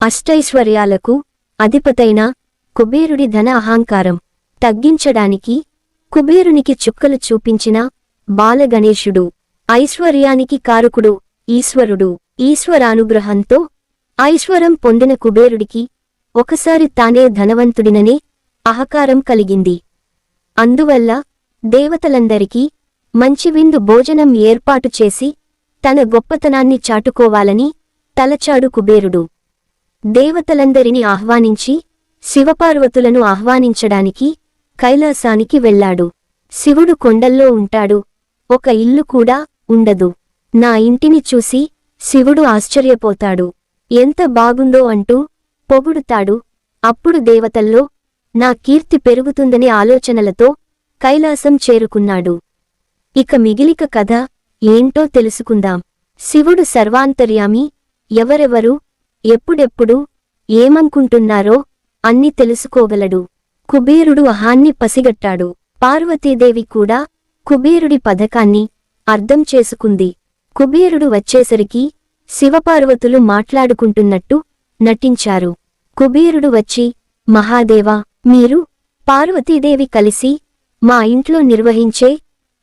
అష్టైశ్వర్యాలకు అధిపతైన కుబేరుడి ధన అహంకారం తగ్గించడానికి కుబేరునికి చుక్కలు చూపించిన బాలగణేశుడు. ఐశ్వర్యానికి కారకుడు ఈశ్వరుడు. ఈశ్వరానుగ్రహంతో ఐశ్వరం పొందిన కుబేరుడికి ఒకసారి తానే ధనవంతుడిననే అహంకారం కలిగింది. అందువల్ల దేవతలందరికీ మంచి విందు భోజనం ఏర్పాటు చేసి తన గొప్పతనాన్ని చాటుకోవాలని తలచాడు కుబేరుడు. దేవతలందరినీ ఆహ్వానించి శివపార్వతులను ఆహ్వానించడానికి కైలాసానికి వెళ్లాడు. శివుడు కొండల్లో ఉంటాడు, ఒక ఇల్లు కూడా ఉండదు. నా ఇంటిని చూసి శివుడు ఆశ్చర్యపోతాడు. ఎంత బాగుందో అంటూ పొగుడుతాడు. అప్పుడు దేవతల్లో నా కీర్తి పెరుగుతుందనే ఆలోచనలతో కైలాసం చేరుకున్నాడు. ఇక మిగిలిక కథ ఏంటో తెలుసుకుందాం. శివుడు సర్వాంతర్యామి, ఎవరెవరు ఎప్పుడెప్పుడు ఏమనుకుంటున్నారో అన్ని తెలుసుకోగలడు. కుబేరుడు అహాన్ని పసిగట్టాడు. పార్వతీదేవి కూడా కుబేరుడి పథకాన్ని అర్థం చేసుకుంది. కుబేరుడు వచ్చేసరికి శివపార్వతులు మాట్లాడుకుంటున్నట్టు నటించారు. కుబేరుడు వచ్చి, మహాదేవా, మీరు పార్వతీదేవి కలిసి మా ఇంట్లో నిర్వహించే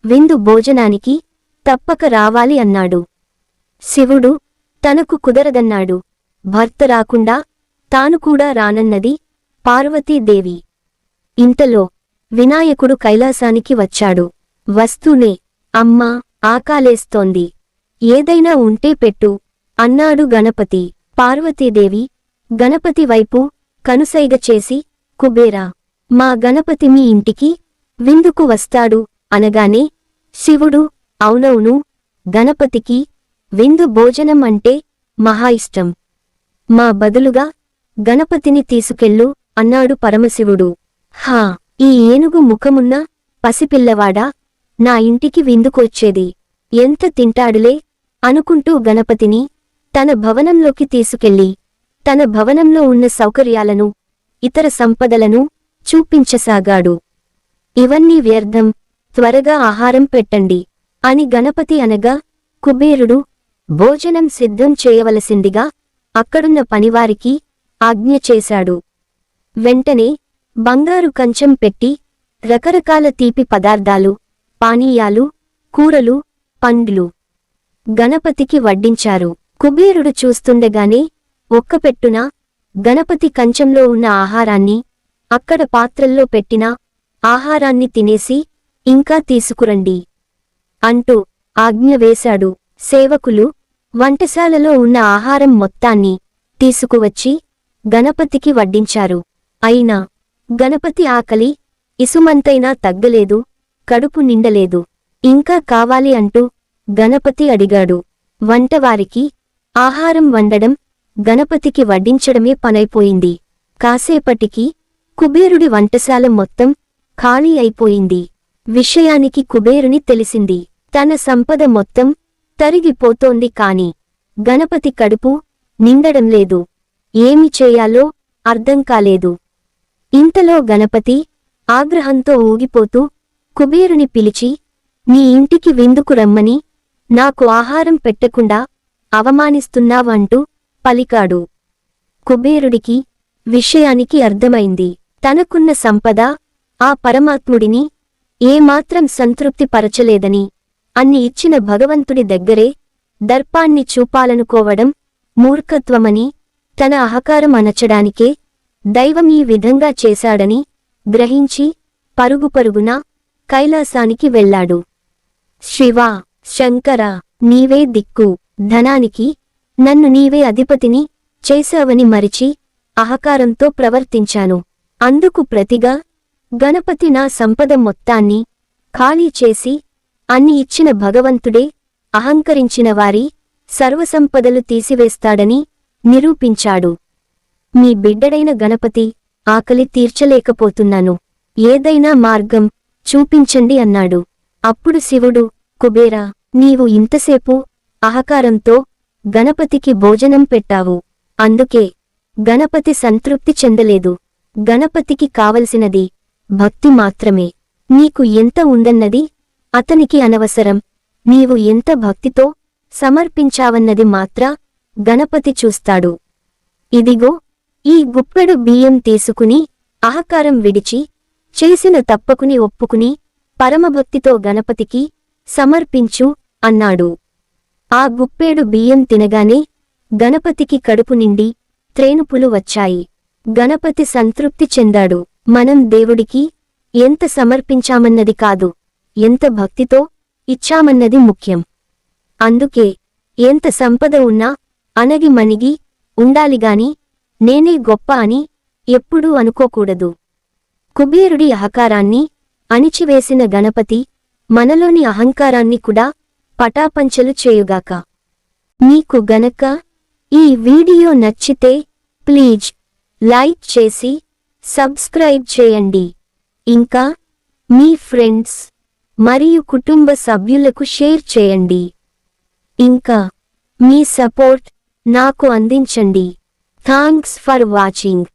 విందు భోజనానికి తప్పక రావాలి అన్నాడు. శివుడు తనకు కుదరదన్నాడు. భర్త రాకుండా తాను కూడా రానన్నది పార్వతీదేవి. ఇంతలో వినాయకుడు కైలాసానికి వచ్చాడు. వస్తూనే, అమ్మా, ఆకాలేస్తోంది, ఏదైనా ఉంటే పెట్టు అన్నాడు గణపతి. పార్వతీదేవి గణపతి వైపు కనుసైగ చేసి, కుబేరా, మా గణపతి మీ ఇంటికి విందుకు వస్తాడు అనగానే శివుడు, అవునవును, గణపతికి విందు భోజనం అంటే మహా ఇష్టం. మా బదులుగా గణపతిని తీసుకెళ్ళు అన్నాడు పరమశివుడు. హా, ఈ ఏనుగు ముఖమున్న పసిపిల్లవాడా నా ఇంటికి విందుకొచ్చేది, ఎంత తింటాడులే అనుకుంటూ గణపతిని తన భవనంలోకి తీసుకెళ్లి తన భవనంలో ఉన్న సౌకర్యాలను, ఇతర సంపదలను చూపించసాగాడు. ఇవన్నీ వ్యర్థం, త్వరగా ఆహారం పెట్టండి అని గణపతి అనగా కుబేరుడు భోజనం సిద్ధం చేయవలసిందిగా అక్కడున్న పనివారికి ఆజ్ఞ చేశాడు. వెంటనే బంగారు కంచం పెట్టి రకరకాల తీపి పదార్థాలు, పానీయాలు, కూరలు, పండ్లు గణపతికి వడ్డించారు. కుబేరుడు చూస్తుండగానే ఒక్కపెట్టున గణపతి కంచంలో ఉన్న ఆహారాన్ని, అక్కడ పాత్రల్లో పెట్టిన ఆహారాన్ని తినేసి ఇంకా తీసుకురండి అంటూ ఆజ్ఞ వేశాడు. సేవకులు వంటశాలలో ఉన్న ఆహారం మొత్తాన్ని తీసుకువచ్చి గణపతికి వడ్డించారు. అయినా గణపతి ఆకలి ఇసుమంతైనా తగ్గలేదు, కడుపు నిండలేదు. ఇంకా కావాలి అంటూ గణపతి అడిగాడు. వంటవారికి ఆహారం వండడం, గణపతికి వడ్డించడమే పనైపోయింది. కాసేపటికి కుబేరుడి వంటశాల మొత్తం ఖాళీ అయిపోయింది. విషయానికి కుబేరుని తెలిసింది. తన సంపద మొత్తం తరిగిపోతోంది, కాని గణపతి కడుపు నిండడంలేదు. ఏమి చేయాలో అర్థం కాలేదు. ఇంతలో గణపతి ఆగ్రహంతో ఊగిపోతూ కుబేరుని పిలిచి, నీ ఇంటికి విందుకు రమ్మని నాకు ఆహారం పెట్టకుండా అవమానిస్తున్నావంటూ పలికాడు. కుబేరుడికి విషయానికి అర్థమైంది. తనకున్న సంపద ఆ పరమాత్ముడిని ఏమాత్రం సంతృప్తి పరచలేదని, అన్ని ఇచ్చిన భగవంతుడి దగ్గరే దర్పాన్ని చూపాలనుకోవడం మూర్ఖత్వమని, తన అహంకారం అణచడానికే దైవం ఈ విధంగా చేశాడని గ్రహించి పరుగుపరుగున కైలాసానికి వెళ్లాడు. శివా, శంకరా, నీవే దిక్కు, ధనానికి నన్ను నీవే అధిపతిని చేశావని మరిచి అహంకారంతో ప్రవర్తించాను. అందుకు ప్రతిగా గణపతి నా సంపద మొత్తాన్ని ఖాళీ చేసి అన్ని ఇచ్చిన భగవంతుడే అహంకరించిన వారి సర్వసంపదలు తీసివేస్తాడని నిరూపించాడు. మీ బిడ్డడైన గణపతి ఆకలి తీర్చలేకపోతున్నాను, ఏదైనా మార్గం చూపించండి అన్నాడు. అప్పుడు శివుడు, కుబేరా, నీవు ఇంతసేపు అహంకారంతో గణపతికి భోజనం పెట్టావు. అందుకే గణపతి సంతృప్తి చెందలేదు. గణపతికి కావలసినది భక్తి మాత్రమే. నీకు ఎంత ఉందన్నది అతనికి అనవసరం. నీవు ఎంత భక్తితో సమర్పించావన్నది మాత్ర గణపతి చూస్తాడు. ఇదిగో ఈ గుప్పెడు బియ్యం తీసుకుని అహంకారం విడిచి చేసిన తప్పకుని ఒప్పుకుని పరమభక్తితో గణపతికి సమర్పించు అన్నాడు. ఆ గుప్పెడు బియ్యం తినగానే గణపతికి కడుపు నిండి త్రేనుపులు వచ్చాయి. గణపతి సంతృప్తి చెందాడు. మనం దేవుడికి ఎంత సమర్పించామన్నది కాదు, ఎంత భక్తితో ఇచ్చామన్నది ముఖ్యం. అందుకే ఎంత సంపద ఉన్నా అణగి మణిగి ఉండాలిగాని నేనే గొప్ప అని ఎప్పుడూ అనుకోకూడదు. కుబేరుడి అహంకారాన్ని అణిచివేసిన గణపతి మనలోని అహంకారాన్ని కూడా పటాపంచలు చేయుగాక. మీకు గనక ఈ వీడియో నచ్చితే ప్లీజ్ లైక్ చేసి సబ్స్క్రైబ్ చేయండి. ఇంకా మీ ఫ్రెండ్స్ మరియు కుటుంబ సభ్యులకు షేర్ చేయండి. ఇంకా మీ సపోర్ట్ నాకు అందించండి. Thanks for watching.